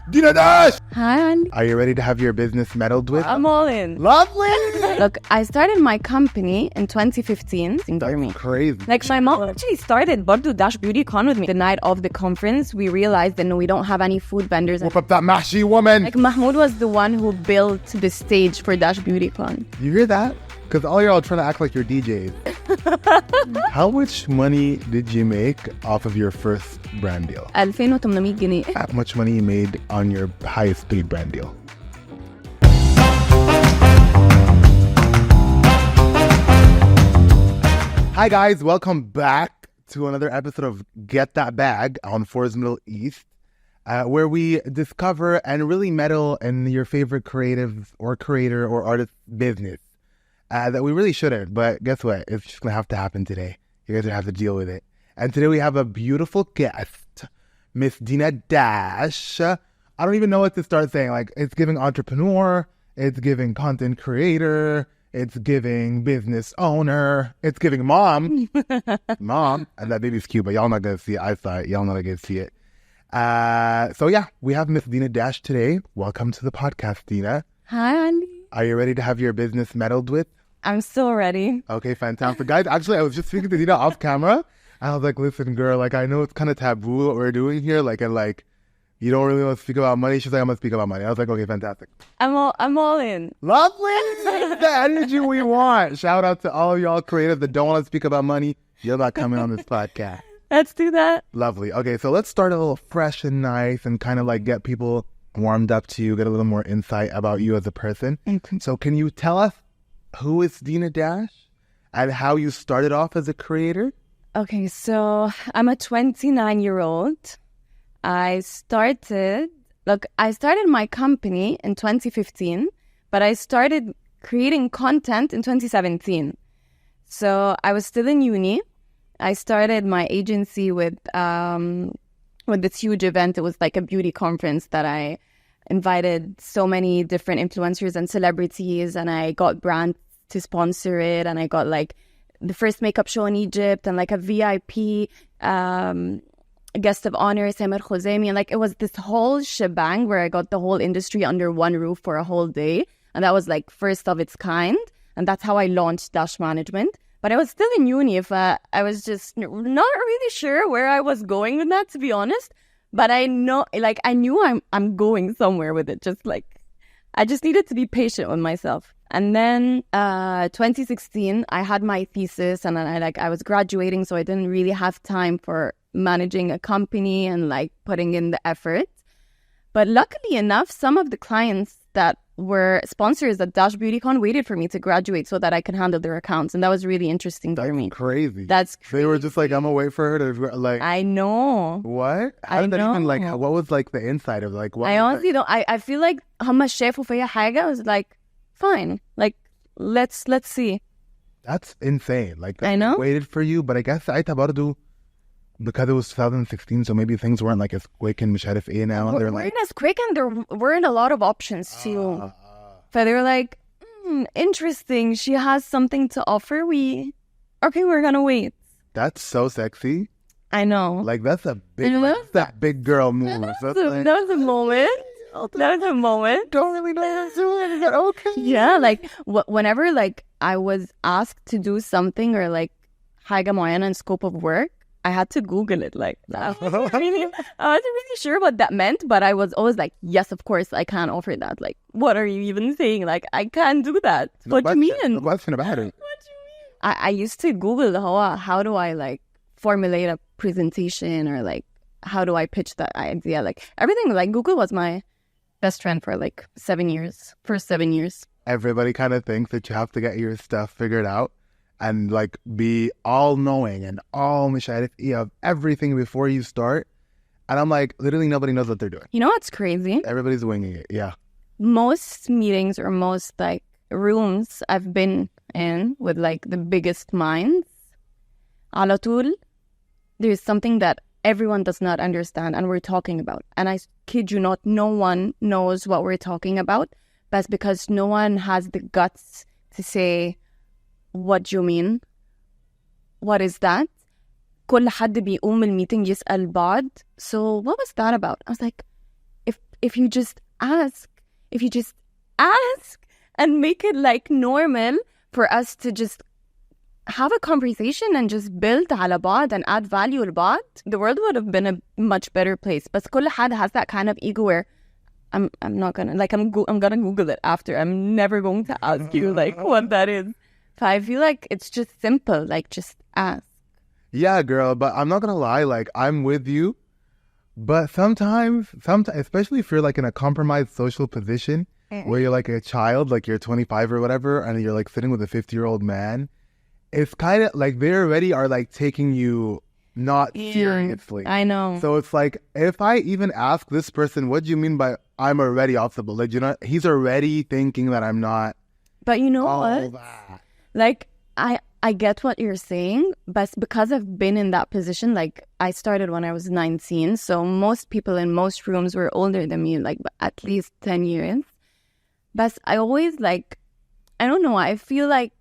Dina Dash! Hi, Aly. Are you ready to have your business meddled with? I'm all in. Lovely! Look, I started my company in 2015. That's crazy. Like, my mom actually started Bardo Dash Beauty Con with me. The night of the conference, we realized that no, we don't have any food vendors. Whoop up that mahshi woman! Like, Mahmoud was the one who built the stage for Dash Beauty Con. You hear that? Because all y'all trying to act like you're DJs. How much money did you make off of your first brand deal? 2800 جنيه. How much money you made on your highest paid brand deal? Hi guys, welcome back to another episode of Get That Bag on Forbes Middle East, where we discover and really meddle in your favorite creative or creator or artist business. That we really shouldn't, but guess what? It's just going to have to happen today. You guys are going to have to deal with it. And today we have a beautiful guest, Miss Dina Dash. I don't even know what to start saying. Like, it's giving entrepreneur, it's giving content creator, it's giving business owner, it's giving mom. Mom. And that baby's cute, but y'all not going to see it. I saw it. Y'all not going to see it. So yeah, we have Miss Dina Dash today. Welcome to the podcast, Dina. Hi, Aly. Are you ready to have your business meddled with? I'm so ready. Okay, fantastic. Guys, actually, I was just speaking to Dina off camera. I was like, listen, girl, like, I know it's kind of taboo what we're doing here. Like, and like, you don't really want to speak about money. She's like, I'm going to speak about money. I was like, okay, fantastic. I'm all in. Lovely. The energy we want. Shout out to all of y'all creators that don't want to speak about money. You're not coming on this podcast. Let's do that. Lovely. Okay, so let's start a little fresh and nice and kind of like get people warmed up to you, get a little more insight about you as a person. Okay. So can you tell us who is Dina Dash and how you started off as a creator? Okay, so I'm a 29-year-old. I started my company in 2015, but I started creating content in 2017. So I was still in uni. I started my agency with this huge event. It was like a beauty conference that I invited so many different influencers and celebrities, and I got brands to sponsor it, and I got like the first makeup show in Egypt and like a VIP guest of honor, Samir Khuzaimi, and like it was this whole shebang where I got the whole industry under one roof for a whole day, and that was like first of its kind, and that's how I launched Dash Management. But I was still in uni. I was just not really sure where I was going with that, to be honest. But I knew I'm going somewhere with it. Just like, I just needed to be patient with myself. And then 2016, I had my thesis, and then I was graduating, so I didn't really have time for managing a company and like putting in the effort. But luckily enough, some of the clients that were sponsors at Dash Beauty Con waited for me to graduate so that I could handle their accounts, and that was really interesting for me. Crazy. That's crazy. They were just like, I'm gonna wait for her to like. I know. What? How did that even like? What was like the inside of like? What I honestly don't. I feel like هم شافوا فيا حاجة. I was like, fine. Like let's see. That's insane. Like I know. Waited for you, but I guess ساعتها برضو because it was 2016, so maybe things weren't like as quick and مش عارف ايه now. They're like, weren't as quick, and there weren't a lot of options too. But they were like, interesting. She has something to offer. We're gonna wait. That's so sexy. I know. Like that's a big, that big girl move. That was a moment. That was a moment. Don't really know how to do it. But okay. Yeah, like whenever like I was asked to do something or like حاجة معينة in scope of work, I had to Google it. Like I wasn't really sure what that meant, but I was always like, yes, of course, I can't offer that. Like, what are you even saying? Like, I can't do that. What do you mean? No question about it. What do you mean? I used to Google how do I like formulate a presentation, or like how do I pitch that idea? Like everything. Like Google was my best friend for like 7 years. First 7 years. Everybody kind of thinks that you have to get your stuff figured out and like be all knowing and all مشارف of everything before you start. And I'm like, literally nobody knows what they're doing. You know what's crazy? Everybody's winging it. Yeah. Most meetings or most like rooms I've been in with like the biggest minds, على طول, there's something that everyone does not understand and we're talking about. And I kid you not, no one knows what we're talking about. That's because no one has the guts to say, what do you mean? What is that? كل حد بيقوم من الميتنج يسأل بعض. So what was that about? I was like, if if you just ask and make it like normal for us to just have a conversation and just build على بعض and add value لبعض, the world would have been a much better place. But كل حد has that kind of ego where I'm not gonna, like, I'm gonna Google it after. I'm never going to ask you like what that is. So I feel like it's just simple, like just ask. Yeah, girl, but I'm not gonna lie, like, I'm with you. But sometimes, especially if you're like in a compromised social position where you're like a child, like you're 25 or whatever, and you're like sitting with a 50-year-old man, it's kind of like they already are like taking you not seriously. I know. So it's like, if I even ask this person, what do you mean by I'm already off the boat? Like, you know, he's already thinking that I'm not. But you know all what? That. Like, I get what you're saying, but because I've been in that position, like I started when I was 19. So most people in most rooms were older than me, like at least 10 years. But I always like, I don't know, I feel like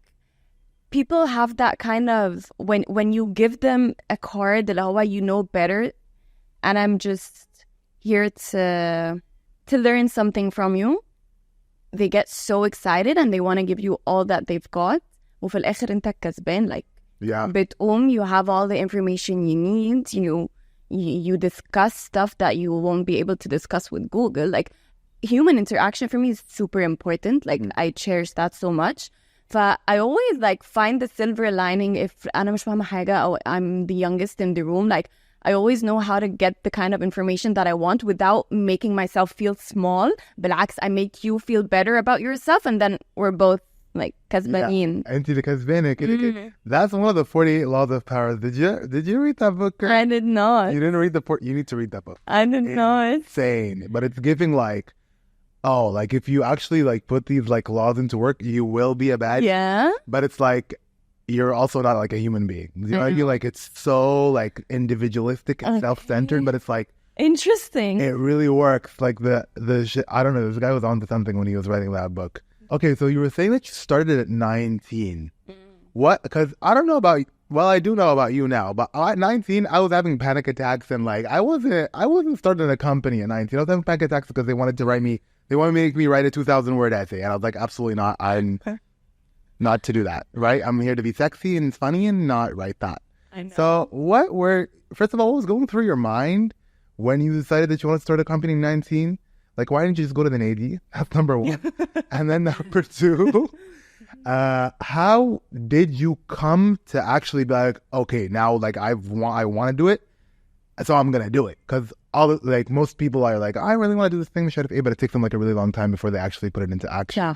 people have that kind of, when you give them a card, you know better, and I'm just here to learn something from you, they get so excited and they want to give you all that they've got. وفي الآخر أنت كسبان, like بتقوم, you have all the information you need, you discuss stuff that you won't be able to discuss with Google. Like, human interaction for me is super important. Like, I cherish that so much. I always like find the silver lining if أنا مش فاهمة حاجة or I'm the youngest in the room. Like, I always know how to get the kind of information that I want without making myself feel small. بالعكس, I make you feel better about yourself, and then we're both like كسبانين. أنت اللي كسبانة. That's one of the 48 laws of power. Did you read that book, girl? I did not. You didn't read you need to read that book. I did not. Insane. But it's giving like, oh, like if you actually like put these like laws into work, you will be a bad. Yeah. But it's like, you're also not like a human being. You know, I feel like it's so like individualistic and self-centered, but it's like interesting. It really works. Like the shit. I don't know. This guy was onto something when he was writing that book. Okay, so you were saying that you started at 19. What? Because I don't know about. Well, I do know about you now, but at 19, I was having panic attacks, and like I wasn't starting a company at 19. I was having panic attacks because they wanted to make me write a 2,000-word essay, and I was like, absolutely not. I'm not to do that, right? I'm here to be sexy and funny and not write that. I know. So first of all, what was going through your mind when you decided that you want to start a company in 19? Like, why didn't you just go to the Navy? That's number one. And then number two, how did you come to actually be like, okay, now like I want to do it, so I'm going to do it? Because most people are like, I really want to do this thing, but it takes them like a really long time before they actually put it into action. Yeah.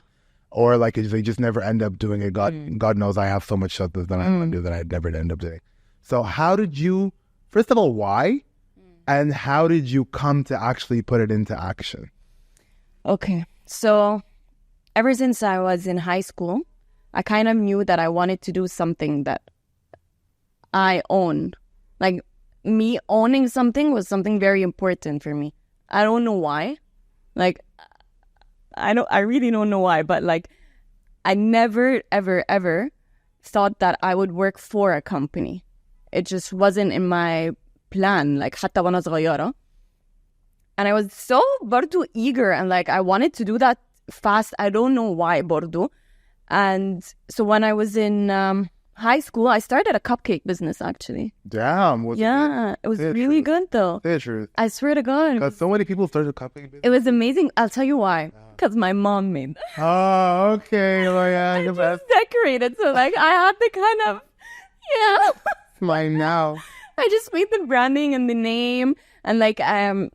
Or like they just never end up doing it. God knows I have so much stuff that I want to do that I'd never end up doing. So how did you, first of all, why? And how did you come to actually put it into action? Okay. So ever since I was in high school, I kind of knew that I wanted to do something that I own. Like, me owning something was something very important for me. I don't know why. Like, I really don't know why, but like, I never, ever, ever thought that I would work for a company. It just wasn't in my plan, like حتى وأنا صغيرة. And I was so برضو eager and like I wanted to do that fast. I don't know why برضو. And so when I was in high school, I started a cupcake business actually. Damn. It was really good though. Say the truth. I swear to God. Because so many people started a cupcake business. It was amazing. I'll tell you why. Because my mom made that. Oh, okay. I just decorated. So like I had the kind of, mine now. I just made the branding and the name, and like I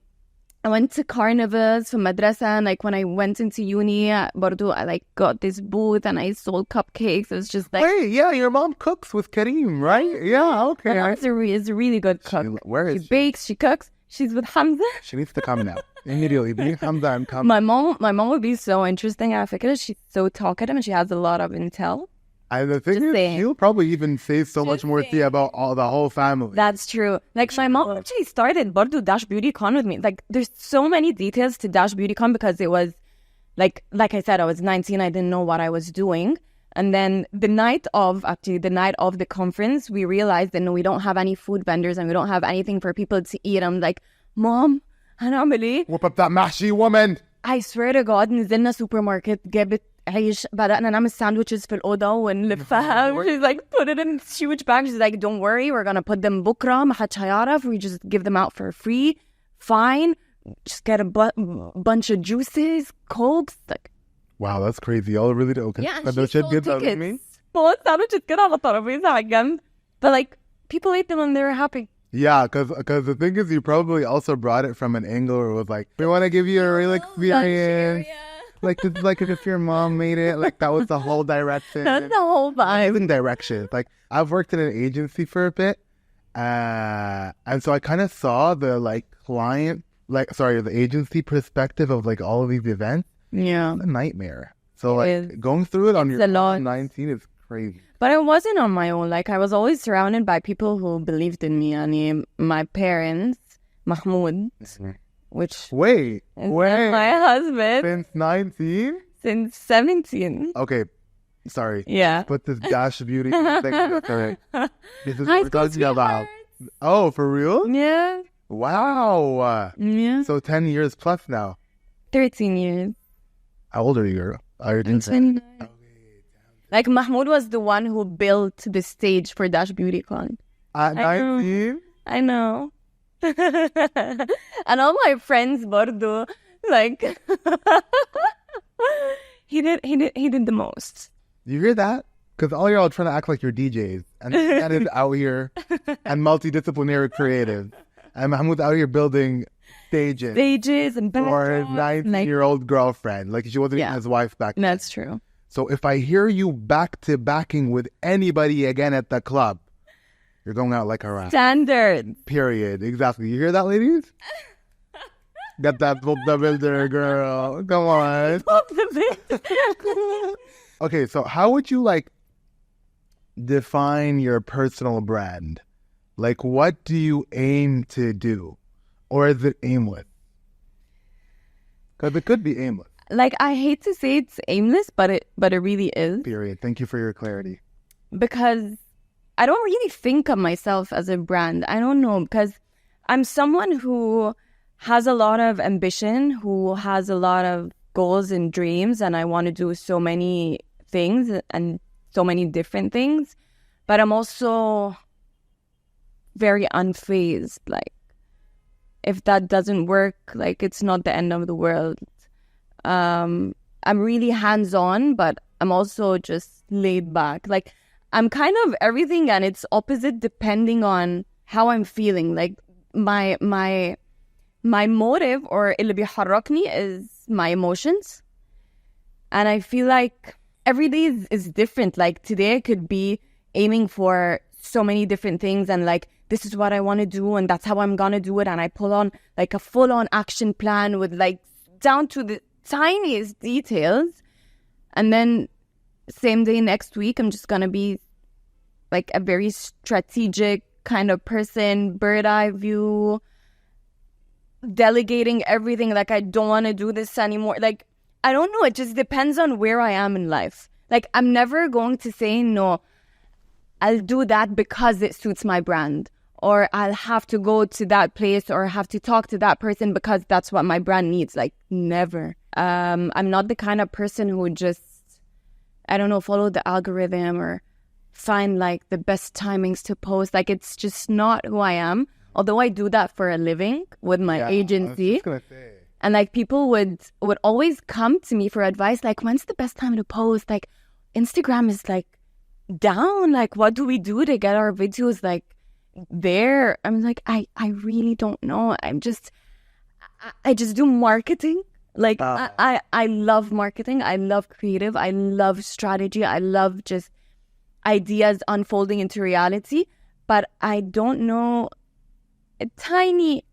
went to carnivals for madrasa, and like when I went into uni, برضو I like got this booth and I sold cupcakes. It was just like, wait, yeah, your mom cooks with Kareem, right? Yeah, okay. My mom is a really good cook. Where is she? Bakes, she cooks. She's with Hamza. She needs to come now. Immediately. Bring Hamza and come. My mom would be so interesting. I figure she's so talkative and she has a lot of intel. And the thing is, she'll probably even say so much more to you about the whole family. That's true. Like, my mom actually started Bardo Dash Beauty Con with me. Like, there's so many details to Dash Beauty Con because it was, like I said, I was 19. I didn't know what I was doing. And then the night of the conference, we realized that no, we don't have any food vendors and we don't have anything for people to eat. I'm like, Mom, هنعمل ايه؟ Whip up that mahshi woman. I swear to God نزلنا سوبر ماركت جابت عيش بدأنا نعمل ساندويتشز في الأوضة ونلفها. She's like put it in huge bags. She's like don't worry we're gonna put them بكرة ما حدش هيعرف. We just give them out for free. Fine. Just get a bunch of juices, cokes. Like, wow, that's crazy. Y'all really do. Okay. yeah, she she sold tickets. بوت ساندويتشز كده على الترابيزة على الجنب. But like people ate them and they were happy. Yeah, because the thing is, you probably also brought it from an angle where it was like, we want to give you a real experience. Like, it's like if your mom made it, like that was the whole direction. That's the whole vibe. Even direction. Like, I've worked in an agency for a bit. And so I kind of saw the the agency perspective of like all of these events. Yeah. It's a nightmare. So like going through it on your 19 is crazy. But I wasn't on my own. Like I was always surrounded by people who believed in me. And my parents, Mahmoud, which wait, my husband. Since 19? Since 17. Okay. Sorry. Yeah. Put this Dash beauty thing. Sorry. This is what we're talking about. Oh, for real? Yeah. Wow. Yeah. So 10 years plus now. 13 years. How old are you, girl? I'm 29. Okay, like Mahmoud was the one who built the stage for Dash BeautyCon. At 19? I know. And all my friends, Bordo, like he did the most. You hear that? Because all y'all trying to act like you're DJs, and that is out here and multidisciplinary creative, and Mahmoud's out here building stages and for his 19-year-old girlfriend. Like she wasn't even his wife back then. That's true. So if I hear you back to backing with anybody again at the club, you're going out like a rat. Standard. Period. Exactly. You hear that, ladies? Get that Bob the Builder, girl. Come on. Bob the Builder. Okay, so how would you like define your personal brand? Like, what do you aim to do? Or is it aimless? Because it could be aimless. Like, I hate to say it's aimless, but it really is. Period. Thank you for your clarity. Because I don't really think of myself as a brand. I don't know, because I'm someone who has a lot of ambition, who has a lot of goals and dreams, and I want to do so many things and so many different things. But I'm also very unfazed. Like, if that doesn't work, like, it's not the end of the world. I'm really hands-on, but I'm also just laid back. Like, I'm kind of everything, and it's opposite depending on how I'm feeling. Like, my motive, or اللي بيحركني, is my emotions. And I feel like every day is different. Like, today I could be aiming for so many different things, and like, this is what I want to do, and that's how I'm gonna do it. And I pull on like a full-on action plan with like down to the tiniest details. And then same day next week, I'm just gonna be like a very strategic kind of person, bird eye view, delegating everything. Like, I don't want to do this anymore. Like, I don't know. It just depends on where I am in life. Like, I'm never going to say, no, I'll do that because it suits my brand, or I'll have to go to that place, or have to talk to that person because that's what my brand needs. Like, never. I'm not the kind of person who would just, I don't know, follow the algorithm or find like the best timings to post. Like, it's just not who I am. Although I do that for a living with my agency. I was just gonna say. And like, people would always come to me for advice. Like, when's the best time to post? Like, Instagram is like down. Like, what do we do to get our videos like there? I'm like, I really don't know. I just do marketing. Like, I love marketing. I love creative. I love strategy. I love just ideas unfolding into reality. But I don't know a tiny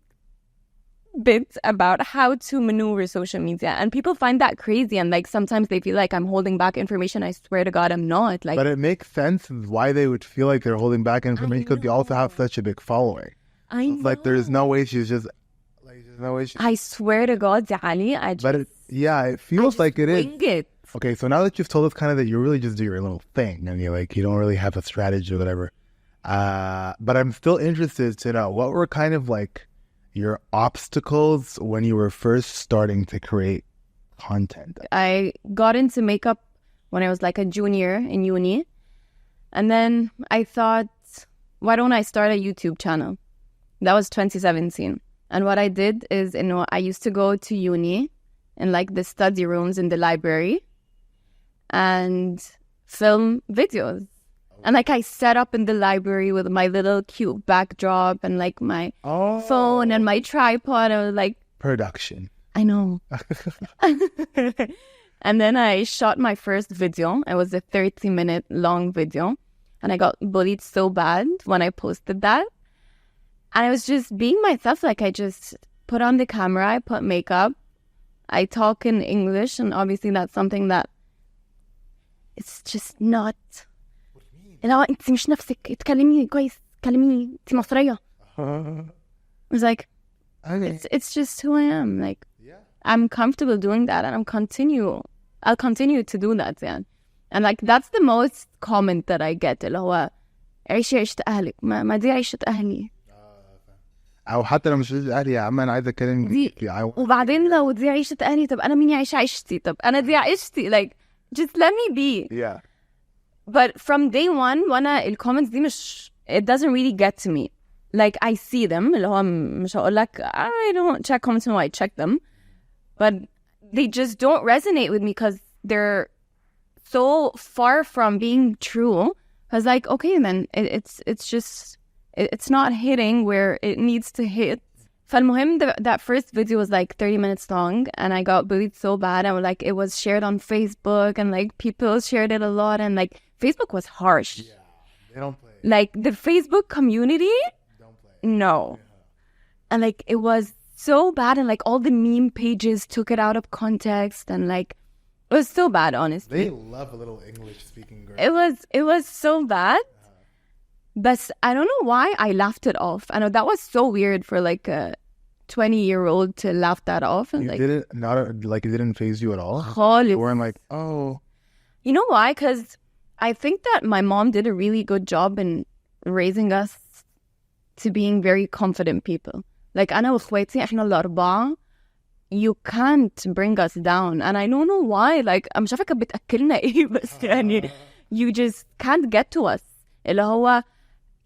bit about how to maneuver social media. And people find that crazy. And like, sometimes they feel like I'm holding back information. I swear to God, I'm not. Like, but it makes sense why they would feel like they're holding back information, because they also have such a big following. I know. Like, there's no way she's just like, there's no way I swear to God, Ali, it feels like it is. It. Okay, so now that you've told us kind of that you really just do your little thing, and you don't really have a strategy or whatever. But I'm still interested to know what were kind of like your obstacles when you were first starting to create content. I got into makeup when I was like a junior in uni. And then I thought, why don't I start a YouTube channel? That was 2017. And what I did is, I used to go to uni in like the study rooms in the library and film videos. And like I set up in the library with my little cute backdrop and like my phone and my tripod. I was like, production. I know. And then I shot my first video. It was a 30-minute long video. And I got bullied so bad when I posted that. And I was just being myself. Like I just put on the camera, I put makeup, I talk in English. And obviously that's something that it's just not. لا انت مش نفسك اتكلمي كويس اتكلمي انت مصرية. I was like, okay. It's just who I am. Like, I'm comfortable doing that, and I'll continue to do that. Yeah. And like that's the most comment that I get اللي هو عيشي عيشة أهلك ما دي عيشة أهلي. أو حتى لو مش عيشة أهلي يا عم أنا عايز أتكلم دي وبعدين لو دي عيشة أهلي طب أنا مين يعيش عيشتي طب أنا دي عيشتي like just let me be. Yeah. But from day one, وانا الكومنتس دي مش it doesn't really get to me. Like I see them اللي هو مش هقول لك I don't check comments no I check them, but they just don't resonate with me because they're so far from being true. I was like, okay, then it's just it's not hitting where it needs to hit. فالمهم that first video was like 30 minutes long and I got bullied so bad. I was like, it was shared on Facebook and like people shared it a lot and like Facebook was harsh. Yeah, they don't play. Like the Facebook community, don't play. No. Yeah. And like it was so bad and like all the meme pages took it out of context and like it was so bad, honestly. They love a little English speaking girl. It was so bad. But I don't know why I laughed it off. I know that was so weird for like a 20-year-old to laugh that off. And it didn't faze you at all? You weren't like, oh. You know why? Because I think that my mom did a really good job in raising us to being very confident people. Like أنا وأخواتي إحنا الأربعة, you can't bring us down. And I don't know why. Like مش عارفة كانت بتأكلنا إيه بس يعني you just can't get to us. اللي هو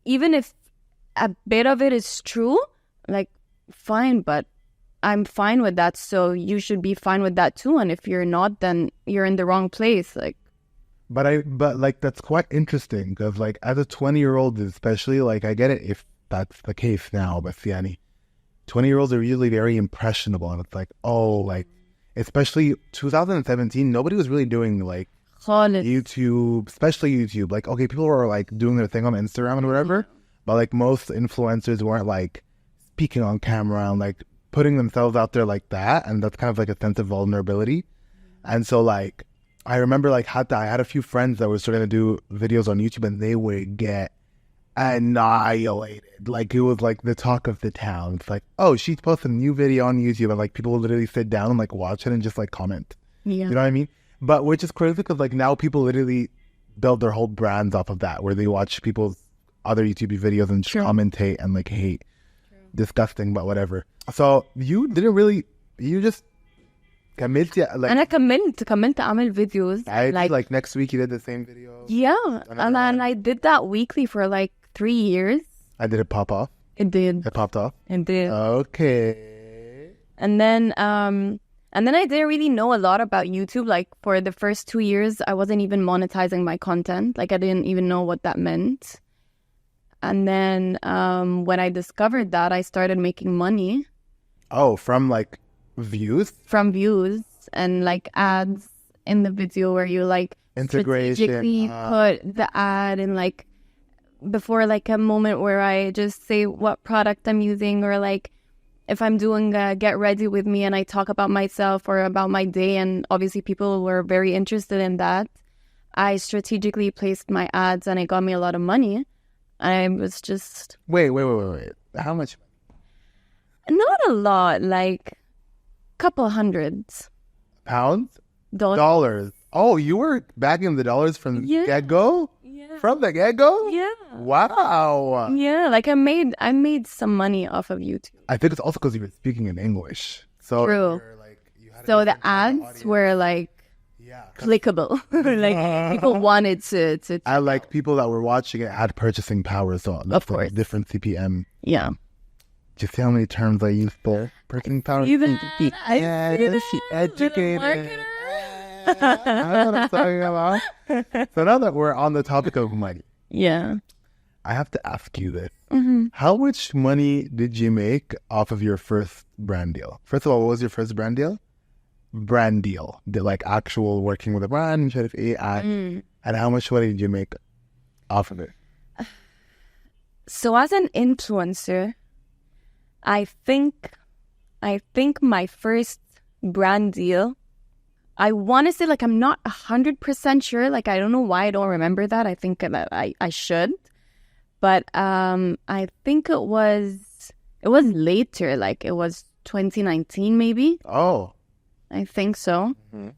even if a bit of it is true, like fine, but I'm fine with that, so you should be fine with that too. And if you're not, then you're in the wrong place. Like, but like that's quite interesting because like as a 20-year-old especially, like I get it if that's the case now, but yani 20-year-olds are usually very impressionable, and it's like, oh, like especially 2017, nobody was really doing like YouTube, especially YouTube. Like, okay, people were like doing their thing on Instagram and whatever, but like most influencers weren't like speaking on camera and like putting themselves out there like that, and that's kind of like a sense of vulnerability. And so like I remember like I had a few friends that were starting to do videos on YouTube, and they would get annihilated. Like it was like the talk of the town. It's like, oh, she's posted a new video on YouTube, and like people would literally sit down and like watch it and just like comment. Yeah. You know what I mean? But which is crazy because like now people literally build their whole brands off of that, where they watch people's other YouTube videos and commentate and like hate. Disgusting, but whatever. So you didn't really, you just كملتي like أنا كملت أعمل videos. Like next week you did the same video. Yeah, and I did that weekly for like 3 years. Did it pop off? It did. It popped off? It did. Okay. And then I didn't really know a lot about YouTube. Like for the first 2 years, I wasn't even monetizing my content. Like I didn't even know what that meant. And then when I discovered that, I started making money. Oh, from like views? From views and like ads in the video where you like strategically put the ad in like before like a moment where I just say what product I'm using, or like if I'm doing a get ready with me and I talk about myself or about my day, and obviously people were very interested in that. I strategically placed my ads and it got me a lot of money. I was just... Wait. How much? Not a lot, like couple hundreds. Pounds? Dollars. Oh, you were bagging the dollars from the get-go? Yeah. From the get-go? Yeah. Wow. Yeah, like I made some money off of YouTube. I think it's also because you were speaking in English. So True. you're like, you had a So the different audience. ads were like Yeah. clickable. Like people wanted to I like people that were watching it had purchasing power, so that's Of course. different CPM. yeah. Do you see how many terms I used there? Purchasing power. See that? I Yeah, see is she that. Little educated? marketer. That's what I'm talking about. So now that we're on the topic of money, Yeah. I have to ask you this. Mm-hmm. How much money did you make off of your first brand deal? First of all, what was your first brand deal? Brand deal. Like actual working with a brand, مش عارف إيه, and how much money did you make off of it? So as an influencer, I think my first brand deal, I want to say, like, I'm not 100% sure. Like, I don't know why I don't remember that. I think that I should. But I think it was later. Like, it was 2019 maybe. Oh. I think so. Mhm.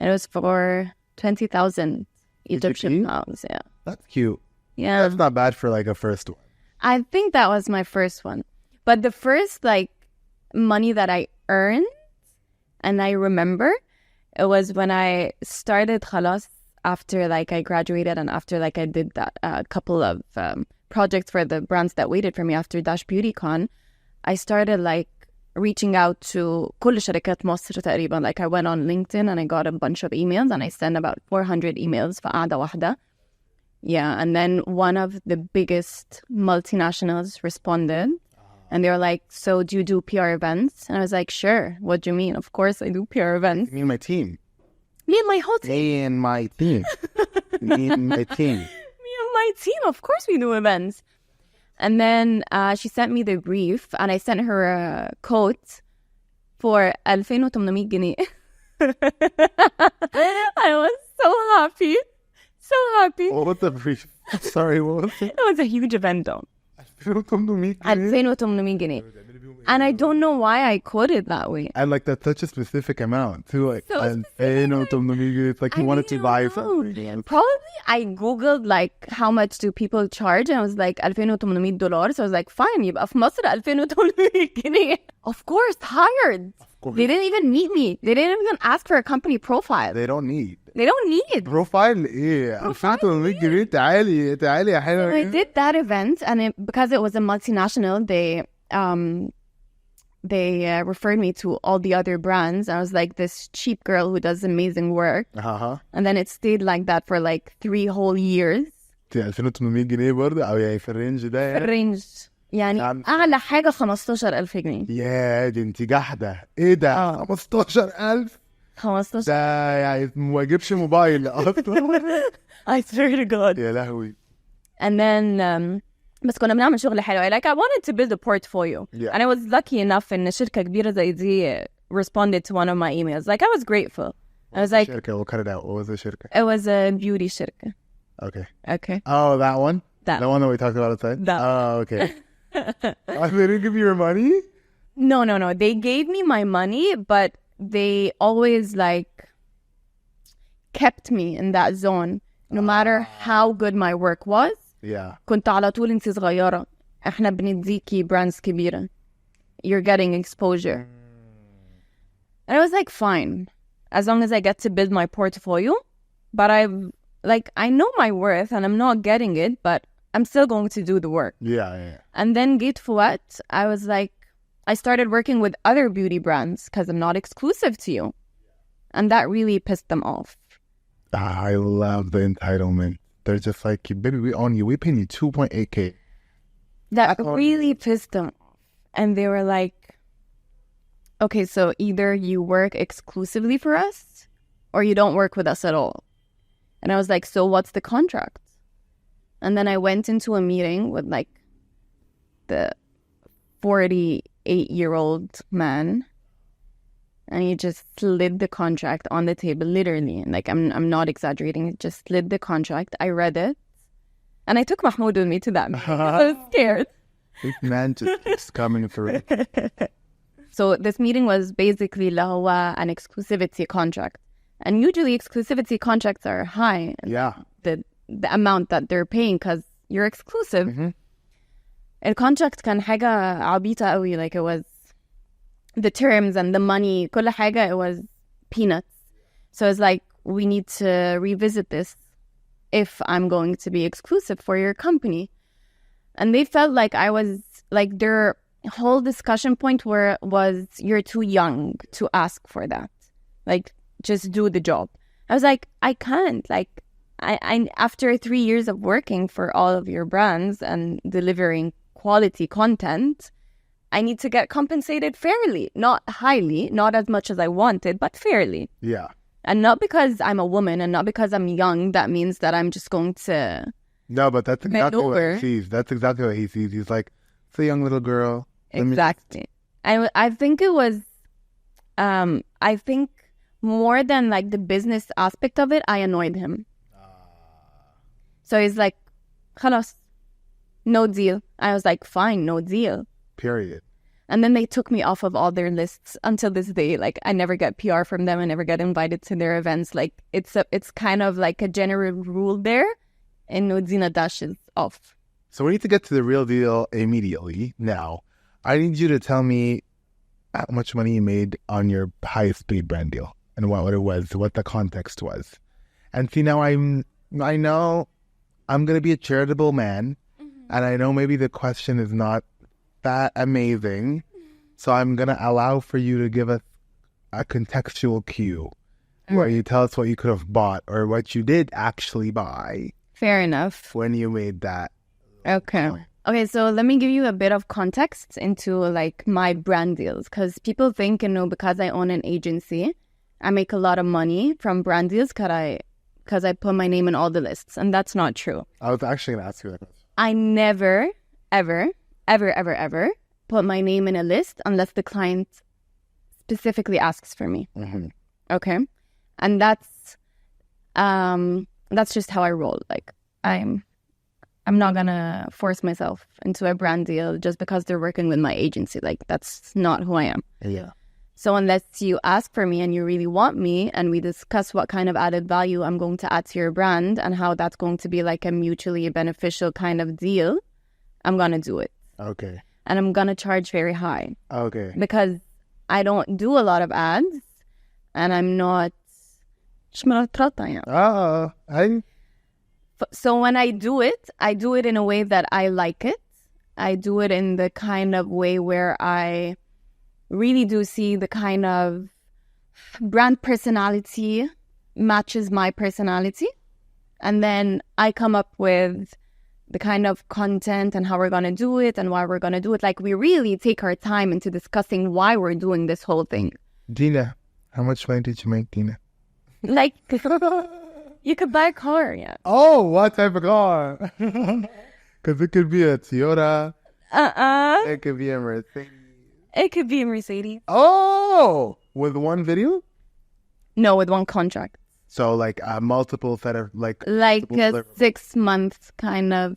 It was for 20,000 Egyptian pounds. Yeah. That's cute. Yeah. That's not bad for like a first one. I think that was my first one. But the first, like, money that I earned, and I remember, it was when I started Khalas after, like, I graduated and after, like, I did that couple of projects for the brands that waited for me after Dash BeautyCon. I started, like, reaching out to كل شركات مصر تقريبا. Like, I went on LinkedIn and I got a bunch of emails and I sent about 400 emails في قعدة واحدة. Yeah, and then one of the biggest multinationals responded and they were like, so do you do PR events? And I was like, sure. What do you mean? Of course I do PR events. Me and my team. Me and my whole team. Me and my team. Me and my team. Me and my team. Of course we do events. And then she sent me the brief and I sent her a quote for 2800 جنيه. I was so happy. So happy. What was the brief? Sorry, what was it? It was a huge event though. 2800 2800 جنيه. And I don't know why I quoted that way. And like that's such a specific amount too. Like, So and specific. it's like you wanted to didn't buy know. something. Probably I googled like how much do people charge and I was like $2800. So I was like fine, يبقى في مصر 2800 جنيه. Of course, hired. course. They didn't even meet me. They didn't even ask for a company profile. They don't need. They don't need. بروفايل ايه؟ 2800 جنيه تعالي تعالي يا So I حلوة. did that event and because it was a multinational, they referred me to all the other brands. I was like this cheap girl who does amazing work. And then it stayed like that for like 3 whole years. 2800 جنيه برضه او يعني في الرينج ده يعني. رينج يعني أعلى حاجة 15,000 جنيه. يا دي انت جحدة. ايه ده؟ 15,000 15. ده يعني ما يجيبش موبايل اصلا. I swear to God. يا لهوي. And then بس كنا بنعمل شغل حلو. Like I wanted to build a portfolio. Yeah. And I was lucky enough إن شركة كبيرة زي دي responded to one of my emails. Like I was grateful. I was like, شركة, we'll cut it out. What was the شركة? it was a beauty شركة. Okay. Okay. Oh, that one? That The one that we talked about outside? That Oh, okay. They didn't give you your money? No. They gave me my money, but they always like kept me in that zone. No matter how good my work was. Yeah. كنت على طول انت صغيرة. احنا بنديكي brands كبيرة. You're getting exposure. And I was like, fine. As long as I get to build my portfolio. But I know my worth and I'm not getting it, but I'm still going to do the work. Yeah. And then get what? I was like, I started working with other beauty brands because I'm not exclusive to you. And that really pissed them off. I love the entitlement. They're just like, baby, we own you. We paying you 2.8K. That really pissed them off. And they were like, okay, so either you work exclusively for us or you don't work with us at all. And I was like, so what's the contract? And then I went into a meeting with like the 48-year-old man. And he just slid the contract on the table, literally. Like, I'm not exaggerating. He just slid the contract. I read it. And I took Mahmoud with me to that meeting. I was scared. This man just keeps coming through. So this meeting was basically an exclusivity contract. And usually exclusivity contracts are high. Yeah. The the amount that they're paying because you're exclusive. Mhm. الcontract كان حاجة عبيطة قوي. Like it was the terms and the money, كل حاجة, it was peanuts. So it's like, we need to revisit this if I'm going to be exclusive for your company. And they felt like I was, like, their whole discussion point was you're too young to ask for that. Like, just do the job. I was like, I can't. Like, I after 3 years of working for all of your brands and delivering quality content, I need to get compensated fairly, not highly, not as much as I wanted, but fairly. Yeah. And not because I'm a woman and not because I'm young, that means that I'm just going to... No, but that's exactly what over. he sees. That's exactly what he sees. He's like, it's a young little girl. Exactly. I think it was... I think more than like the business aspect of it, I annoyed him. So he's like, خلاص, no deal. I was like, fine, no deal. Period. And then they took me off of all their lists until this day. Like, I never get PR from them. I never get invited to their events. Like, it's kind of like a general rule there. And no, Dina Dash is off. So we need to get to the real deal immediately. Now, I need you to tell me how much money you made on your highest paid brand deal and what it was, what the context was. And see, now I know I'm going to be a charitable man. And I know maybe the question is not that amazing. So I'm going to allow for you to give us a contextual cue where you tell us what you could have bought or what you did actually buy. Fair enough. When you made that. Okay. Okay, so let me give you a bit of context into like my brand deals. Because people think, because I own an agency, I make a lot of money from brand deals because I put my name in all the lists. And that's not true. I was actually going to ask you that question. I never, ever, ever, ever, ever put my name in a list unless the client specifically asks for me. Mm-hmm. Okay? And that's just how I roll. Like, I'm not gonna force myself into a brand deal just because they're working with my agency. Like, that's not who I am. Yeah. So unless you ask for me and you really want me and we discuss what kind of added value I'm going to add to your brand and how that's going to be like a mutually beneficial kind of deal, I'm going to do it. Okay. And I'm going to charge very high. Okay. Because I don't do a lot of ads and I'm not... So when I do it in a way that I like it. I do it in the kind of way where I really do see the kind of brand personality matches my personality. And then I come up with the kind of content and how we're going to do it and why we're going to do it. Like, we really take our time into discussing why we're doing this whole thing. Dina, how much money did you make, Dina? Like, you could buy a car, yeah. Oh, what type of car? Because it could be a Toyota. It could be a Mercedes. It could be a Mercedes. Oh, with one video? No, with one contract. So like a multiple set of like a 6-month kind of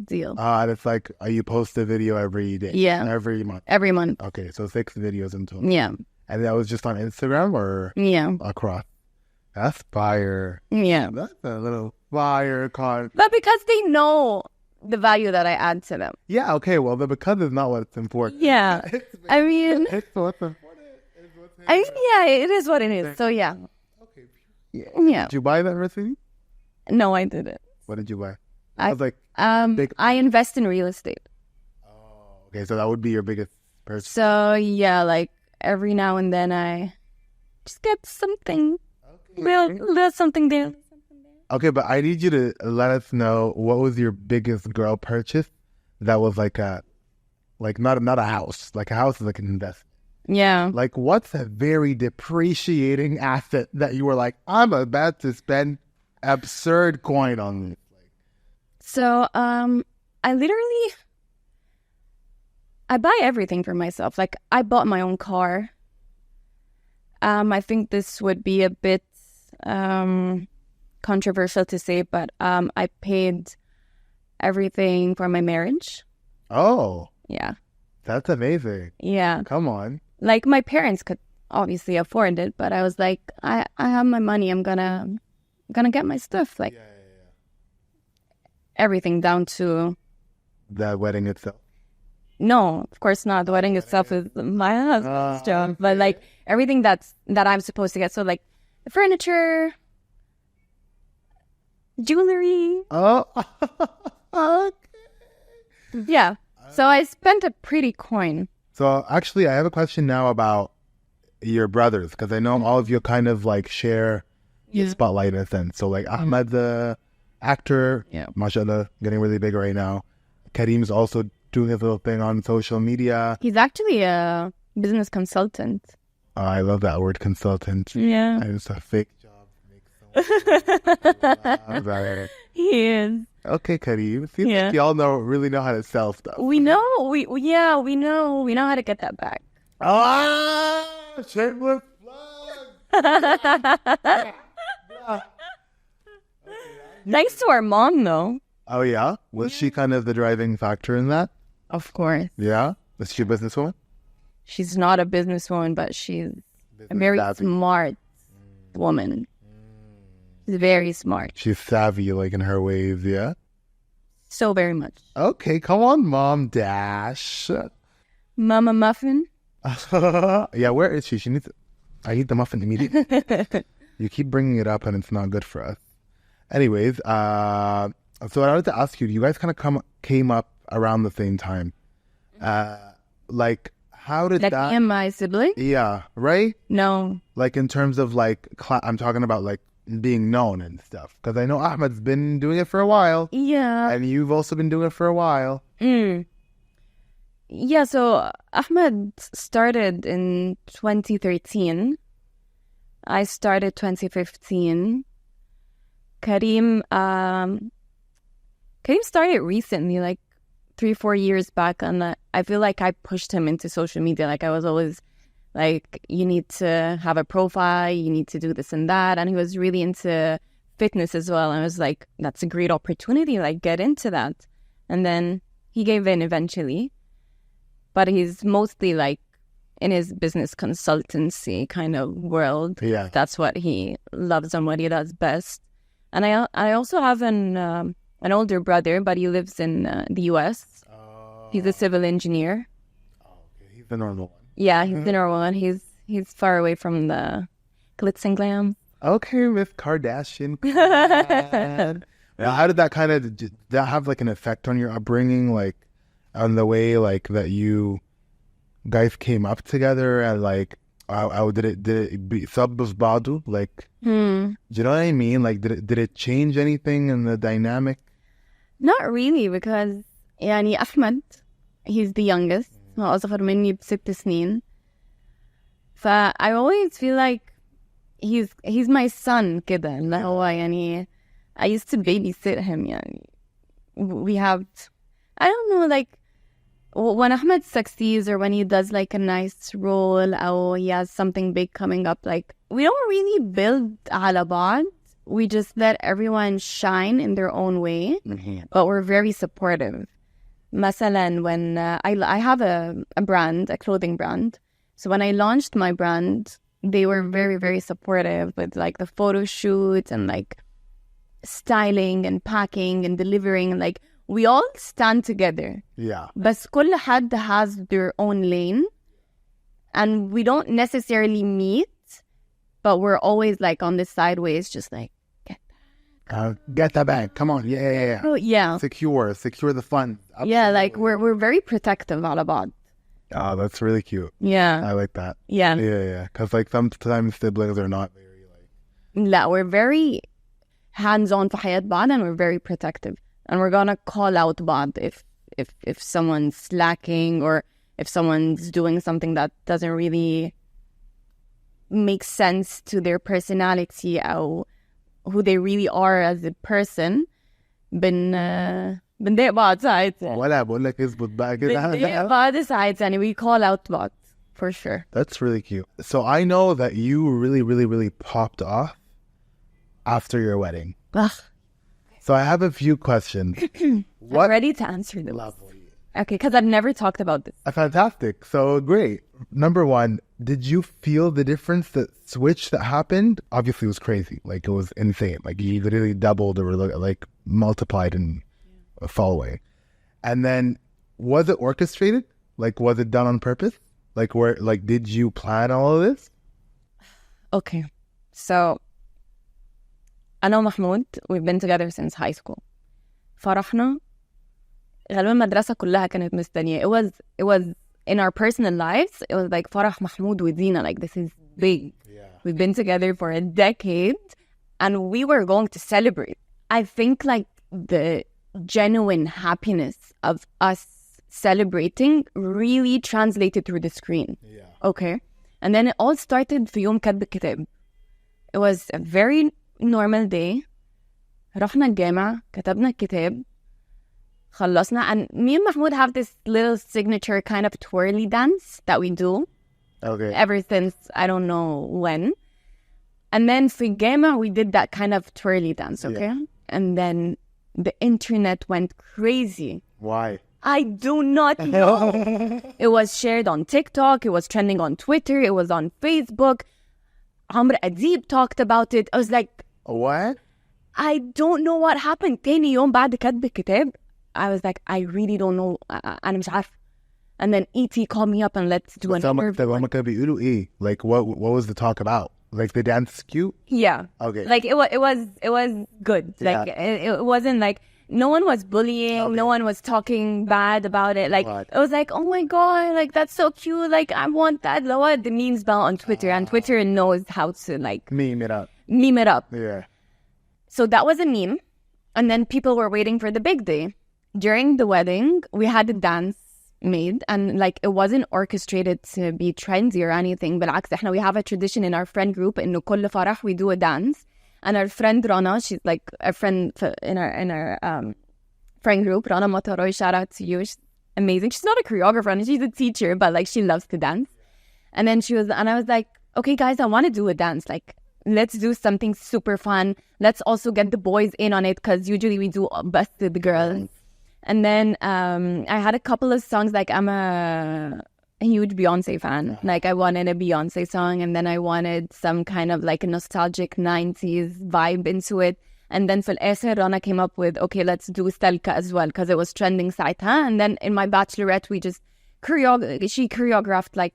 deal. And it's like you post a video every day. Yeah. Every month. Every month. Okay, so 6 videos in total. Yeah. And that was just on Instagram or across? That's fire. Yeah. That's a little fire card. But because they know the value that I add to them. Yeah, okay, well, because it's not what's important. Yeah. I mean... It's what's important. Yeah, it is what it is. So, yeah. Okay. Yeah. Did you buy that Mercedes? No, I didn't. What did you buy? I was like... I invest in real estate. Oh, okay, so that would be your biggest purchase. So, yeah, like, every now and then I just get something. Okay. Little something there. Okay, but I need you to let us know what was your biggest girl purchase that was like not a house. Like a house is like an investment. Yeah. Like what's a very depreciating asset that you were like, I'm about to spend absurd coin on this? So, I buy everything for myself. Like, I bought my own car. I think this would be a bit controversial to say, but I paid everything for my marriage. Oh. Yeah. That's amazing. Yeah. Come on. Like, my parents could obviously afford it, but I was like, I have my money. I'm gonna get my stuff. Like, everything down to... The wedding itself. No, of course not. The wedding itself is my husband's job. But like everything that I'm supposed to get. So like the furniture, jewelry. Oh, okay. Yeah. So I spent a pretty coin. So actually, I have a question now about your brothers, because I know all of you kind of like share the spotlight in a sense. So like Ahmed, the actor, mashallah, getting really big right now. Kareem's also doing his little thing on social media. He's actually a business consultant. Oh, I love that word, consultant. Yeah. And it's a fake job. Makes so He is. Okay, Kareem. Seems like y'all really know how to sell stuff. We know. We know how to get that back. Shameless plug. Thanks to our mom, though. Oh, yeah? Was she kind of the driving factor in that? Of course. Yeah? Was she a businesswoman? She's not a businesswoman, but she's a very smart woman. She's very smart. She's savvy, like, in her ways, yeah? So very much. Okay, come on, Mom Dash. Mama Muffin? Yeah, where is she? I eat the muffin immediately. You keep bringing it up and it's not good for us. Anyways, so I wanted to ask you guys kind of came up around the same time. Like, how did like that... me and my sibling? Yeah, right? No. Like, in terms of, like, I'm talking about, like, being known and stuff. Because I know Ahmed's been doing it for a while. Yeah. And you've also been doing it for a while. Yeah, so Ahmed started in 2013. I started 2015. Kareem started recently, like 3-4 years back, and I feel like I pushed him into social media. Like I was always like, you need to have a profile, you need to do this and that. And he was really into fitness as well. And I was like, that's a great opportunity, like get into that. And then he gave in eventually. But he's mostly like in his business consultancy kind of world. Yeah. That's what he loves and what he does best. And I also have an older brother, but he lives in the US. He's a civil engineer. Oh, okay. He's the normal one. Yeah, he's the normal one. He's far away from the glitz and glam. Okay, Miss Kardashian. Now, how did that have like an effect on your upbringing, like on the way like that you guys came up together, and like did it be sabbus badu? Like, do you know what I mean? Like, did it change anything in the dynamic? Not really, because يعني أحمد, he's the youngest. هو أصغر مني ب6 سنين. I always feel like he's my son كده. اللي هو يعني I used to babysit him. يعني we have, I don't know, like when Ahmed succeeds or when he does like a nice role or he has something big coming up, like we don't really build على بعض. We just let everyone shine in their own way, but we're very supportive. مثلا when I have a brand, a clothing brand. So when I launched my brand, they were very, very supportive with like the photo shoot and like styling and packing and delivering. Like we all stand together. Yeah. بس كل حد has their own lane, and we don't necessarily meet, but we're always like on the sideways, just like get that bag. Come on. Yeah. Oh, yeah. Secure the fund. Absolutely. Yeah, like we're very protective على بعض. Oh, that's really cute. Yeah. I like that. Yeah. Yeah. Because like sometimes siblings are not very like... لا, we're very hands-on في حياة بعض, and we're very protective. And we're gonna call out بعض if someone's slacking or if someone's doing something that doesn't really make sense to their personality or who they really are as a person. بنضايق بعض ساعتها. ولا بقول لك اظبط بقى كده. بنضايق بعض ساعتها, and we call out بعض for sure. That's really cute. So I know that you really, really, really popped off after your wedding. Ugh. So I have a few questions. I'm ready to answer them. Lovely. Okay, because I've never talked about this. Fantastic. So great. Number one, did you feel the difference, the switch that happened? Obviously, it was crazy. Like, it was insane. Like, you literally doubled or like multiplied in following. And then was it orchestrated? Like, was it done on purpose? Like, did you plan all of this? Okay. So, أنا ومحمود, we've been together since high school. فرحنا غالبا المدرسة كلها كانت مستنية. It was in our personal lives, it was like فرح محمود ودينا, like this is big. Yeah. We've been together for a decade and we were going to celebrate. I think like the genuine happiness of us celebrating really translated through the screen. Yeah. Okay. And then it all started في يوم كتب الكتاب. It was a very normal day. رحنا الجامعة, كتبنا الكتاب, خلصنا, and me and Mahmoud have this little signature kind of twirly dance that we do. Okay. Ever since I don't know when. And then for Gema, we did that kind of twirly dance, okay? Yeah. And then the internet went crazy. Why? I do not know. It was shared on TikTok. It was trending on Twitter. It was on Facebook. Amr Adib talked about it. I was like... What? I don't know what happened. تاني يوم بعد كتب الكتاب, I was like, I really don't know. أنا مش عارف. And then E.T. called me up and let's do an interview. Like, what was the talk about? Like, the dance cute? Yeah. Okay. Like, it was good. Yeah. Like, it wasn't like, no one was bullying. Okay. No one was talking bad about it. Like, what? It was like, oh my God, like, that's so cute. Like, I want that. Lower the memes bell on Twitter. And Twitter knows how to, like... Meme it up. Yeah. So that was a meme. And then people were waiting for the big day. During the wedding, we had a dance made. And, like, it wasn't orchestrated to be trendy or anything. بالعكس, احنا we have a tradition in our friend group. إنه كل فرح we do a dance. And our friend Rana, she's like a friend in our friend group. Rana Mataroy, shout out to you. She's amazing. She's not a choreographer and she's a teacher, but like she loves to dance. And then I was like, okay, guys, I want to do a dance. Like, let's do something super fun. Let's also get the boys in on it because usually we do busted girls. And then I had a couple of songs. Like, I'm a huge Beyonce fan. Like, I wanted a Beyonce song, and then I wanted some kind of like a nostalgic 90s vibe into it. And then for الآخر, Rana came up with, okay, let's do Stelka as well, because it was trending ساعتها. And then in my bachelorette, we just she choreographed like,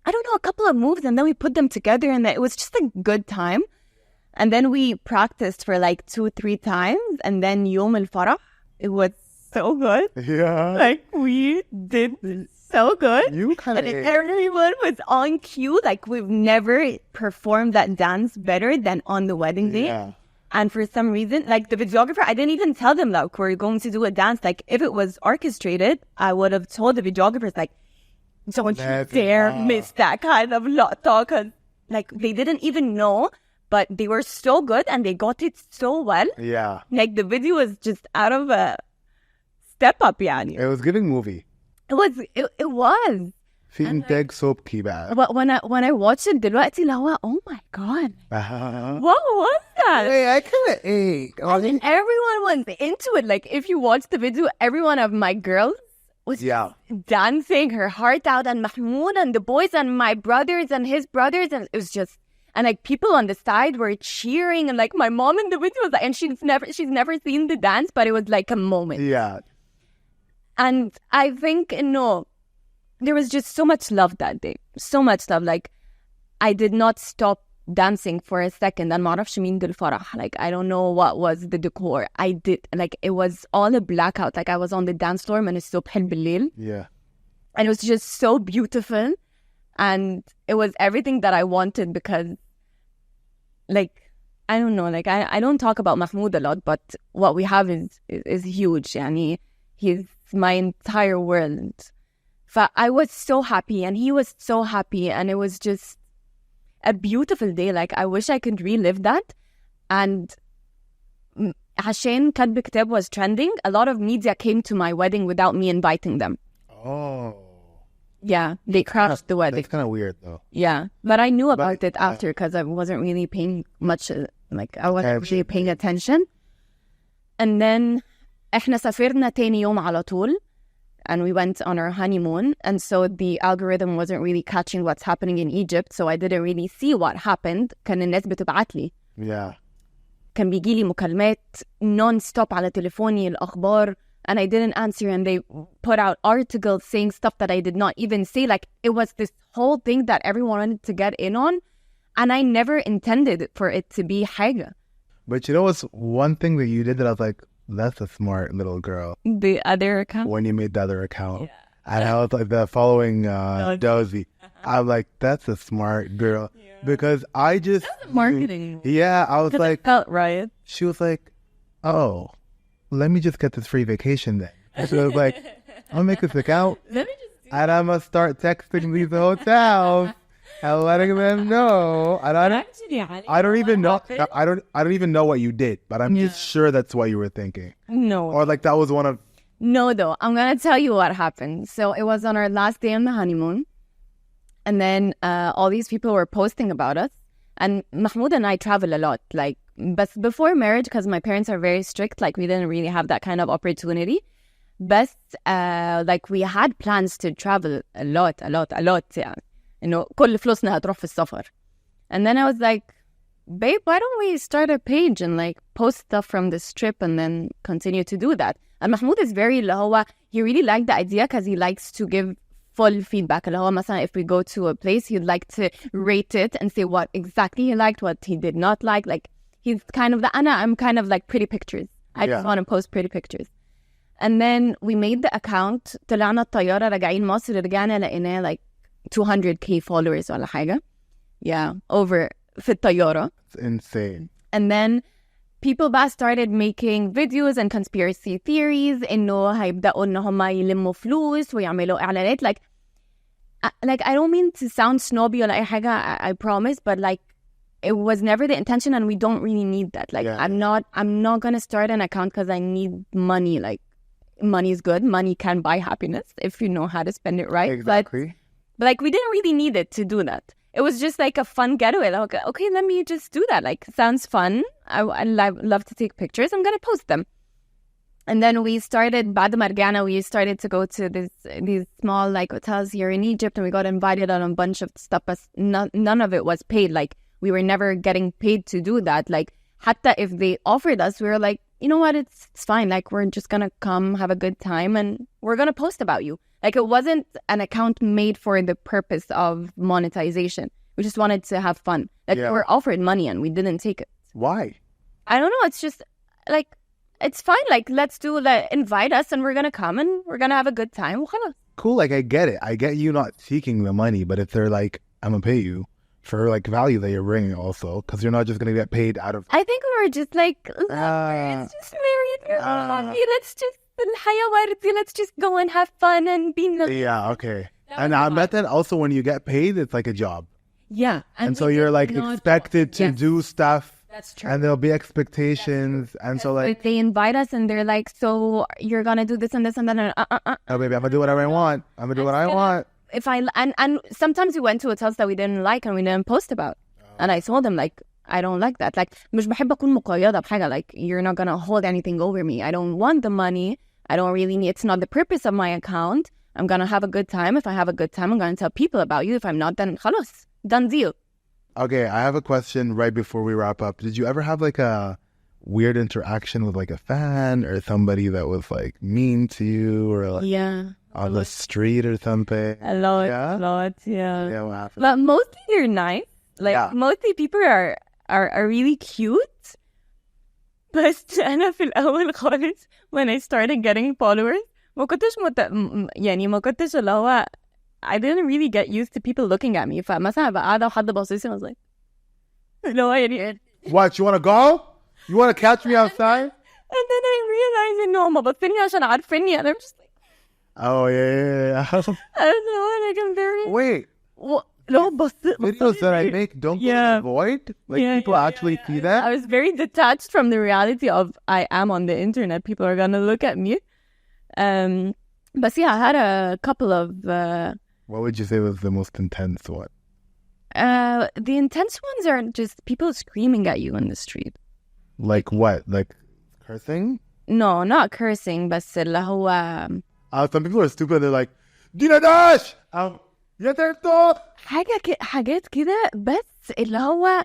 I don't know, a couple of moves, and then we put them together, and it was just a good time. And then we practiced for like 2-3 times, and then يوم الفرح, it was so good. Yeah. Like, we did so good. You kind of... And everyone was on cue. Like, we've never performed that dance better than on the wedding day. Yeah. And for some reason, like, the videographer, I didn't even tell them, like, we're going to do a dance. Like, if it was orchestrated, I would have told the videographers, like, don't you dare miss that kind of talk. Because, like, they didn't even know, but they were so good and they got it so well. Yeah. Like, the video was just out of a step up, يعني. It was giving movie. It was. في إنتاج صوبكي بقى. When I watched it دلوقتي, لهو, oh my God. What was that? Hey, I kind of ate. And everyone was into it. Like, if you watch the video, every one of my girls was dancing her heart out, and Mahmoud and the boys and my brothers and his brothers, and it was just, and like people on the side were cheering, and like my mom in the video was like, and she's never seen the dance, but it was like a moment. Yeah. And I think, no, there was just so much love that day. So much love. Like, I did not stop dancing for a second. And ما أعرفش مين دول فرح. Like, I don't know what was the decor. I did, like, it was all a blackout. Like, I was on the dance floor من الصبح بالليل. Yeah. And it was just so beautiful. And it was everything that I wanted because, like, I don't know. Like, I don't talk about Mahmoud a lot, but what we have is huge. Yani, he's my entire world. I was so happy and he was so happy, and it was just a beautiful day. Like, I wish I could relive that. And عشان كتب كتاب was trending, a lot of media came to my wedding without me inviting them. Oh. Yeah, they crashed the wedding. That's kind of weird though. Yeah, but I knew about it after because I wasn't really paying much, like, I wasn't really paying attention. And then احنا سافرنا تاني يوم على طول, and we went on our honeymoon, and so the algorithm wasn't really catching what's happening in Egypt, so I didn't really see what happened. كان الناس بتبعت لي. Yeah. كان بيجيلي مكالمات non-stop على تليفوني الأخبار and I didn't answer and they put out articles saying stuff that I did not even say. Like it was this whole thing that everyone wanted to get in on and I never intended for it to be حاجة. But you know what's one thing that you did that I was like, that's a smart little girl. The other account? When you made the other account. Yeah. And I was like the following Dozy. I'm like, that's a smart girl. Yeah. Because I just... That's marketing. Yeah, I was like... It felt right. She was like, oh, let me just get this free vacation then. And she was like, I'll make this account. Let me just do and I'm going to start texting these hotels and letting them know. And I don't even know. I don't even know what you did, but I'm just sure that's what you were thinking. No. Or like that was one of... No, though. I'm going to tell you what happened. So it was on our last day on the honeymoon. And then all these people were posting about us. And Mahmoud and I travel a lot. Like, but before marriage, because my parents are very strict, like we didn't really have that kind of opportunity. But like we had plans to travel a lot. يعني. إنه كل فلوسنا هتروح في السفر. And then I was like, babe, why don't we start a page and like post stuff from this trip and then continue to do that? And Mahmoud is very he really liked the idea because he likes to give full feedback. مثلا if we go to a place, he'd like to rate it and say what exactly he liked, what he did not like. Like he's kind of I'm kind of like pretty pictures. I just want to post pretty pictures. And then we made the account. طلعنا الطيارة راجعين مصر رجعنا لقيناه like 200k followers ولا حاجة. Yeah, over في الطيارة. It's insane. And then people started making videos and conspiracy theories إنه هيبدأوا إن هم يلموا فلوس ويعملوا إعلانات. Like I don't mean to sound snobby ولا أي حاجة, I promise, but like it was never the intention and we don't really need that. Like I'm not gonna start an account because I need money. Like money is good. Money can buy happiness if you know how to spend it right. Exactly. But like we didn't really need it to do that. It was just like a fun getaway. Like, okay, let me just do that. Like, sounds fun. I love to take pictures. I'm going to post them. And then we started, بعد ما رجعنا, we started to go to these small like hotels here in Egypt and we got invited on a bunch of stuff. But none of it was paid. Like, we were never getting paid to do that. Like, حتى if they offered us, we were like, you know what, it's fine. Like, we're just going to come, have a good time, and we're going to post about you. Like, it wasn't an account made for the purpose of monetization. We just wanted to have fun. Like, we were offered money and we didn't take it. Why? I don't know. It's just, like, it's fine. Like, let's invite us and we're going to come and we're going to have a good time. Cool. Like, I get it. I get you not seeking the money, but if they're like, I'm going to pay you for, like, value that you're bringing also, because you're not just going to get paid out of... I think we were just like, it's just married. Let's just go and have fun and be... Yeah, okay. And I bet that also when you get paid, it's like a job. Yeah. And so you're like expected to do stuff. That's true. And there'll be expectations. And so like... They invite us and they're like, so you're going to do this and this and that. Oh, baby, I'm going to do whatever I want. I'm going to do what I want. And sometimes we went to hotels that we didn't like and we didn't post about. And I told them like, I don't like that. Like, مش بحب أكون مقيدة بحاجة. Like, you're not going to hold anything over me. I don't want the money. I don't really need, it's not the purpose of my account. I'm going to have a good time. If I have a good time, I'm going to tell people about you. If I'm not, then خلاص, done deal. Okay, I have a question right before we wrap up. Did you ever have like a weird interaction with like a fan or somebody that was like mean to you or like on the street or something? A lot. Yeah, what happened? But mostly they're nice. Like mostly people are really cute. But أنا في الأول خالص when I started getting followers ما كنتش اللي هو I didn't really get used to people looking at me. فمثلا أبقى قاعدة وحد باصص لي I was like اللي هو يعني What, you want to go? You want to catch me outside? And then I realized إنه هم باصين لي عشان عارفيني and I'm just like oh yeah. I don't know, like I'm very wait. No, videos that I make don't go in the void? Like people actually see that? I was very detached from the reality of I am on the internet. People are going to look at me. But yeah, I had a couple of... what would you say was the most intense one? The intense ones are just people screaming at you in the street. Like what? Like cursing? No, not cursing, بس اللي هو... some people are stupid. They're like, Dina Dash! يا ترتو حاجات كده بس اللي هو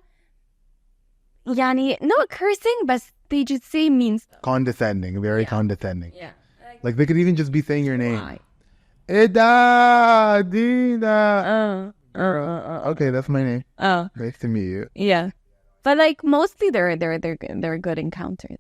Yani, not cursing, but they just say mean stuff. Condescending, very condescending. Yeah. Like they could even just be saying your name. Why? Ida, Dina. Okay, that's my name. Oh. Nice to meet you. Yeah. But like mostly they're good encounters.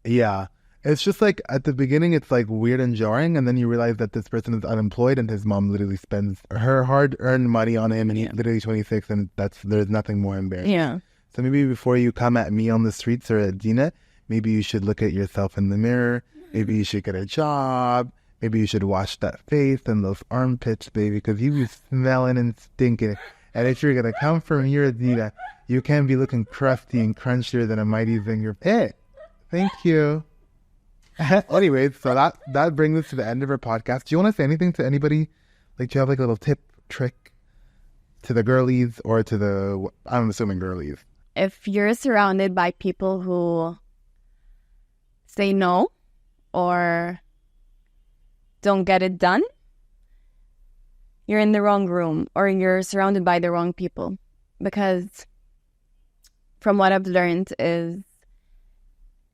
Yeah. It's just like at the beginning it's like weird and jarring, and then you realize that this person is unemployed and his mom literally spends her hard-earned money on him, and he's literally 26, and there's nothing more embarrassing. Yeah. So maybe before you come at me on the streets or at Dina, maybe you should look at yourself in the mirror. Maybe you should get a job. Maybe you should wash that face and those armpits, baby, because you be smelling and stinking. And if you're going to come from here, Dina, you can be looking crusty and crunchier than a mighty zinger. Hey, thank you. Anyways, so that brings us to the end of our podcast. Do you want to say anything to anybody? Like, do you have like a little tip, trick to the girlies or to the, I'm assuming girlies? If you're surrounded by people who say no or don't get it done, you're in the wrong room or you're surrounded by the wrong people. Because from what I've learned is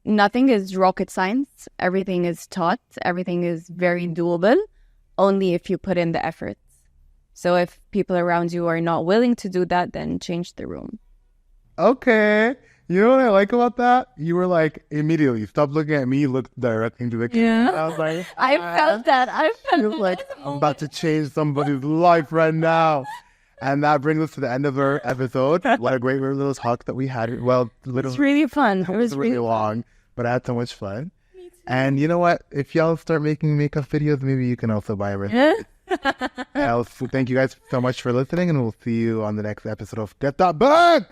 nothing is rocket science. Everything is taught. Everything is very doable only if you put in the effort. So if people around you are not willing to do that, then change the room. Okay. You know what I like about that? You were like, immediately, stop looking at me, look directly into the camera. Yeah. I was like, I felt that. You're like, I'm about to change somebody's life right now. And that brings us to the end of our episode. What a great little talk that we had. Well, It's really fun. It was really long, but I had so much fun. And you know what? If y'all start making makeup videos, maybe you can also buy a Thank you guys so much for listening, and we'll see you on the next episode of Get That Bag!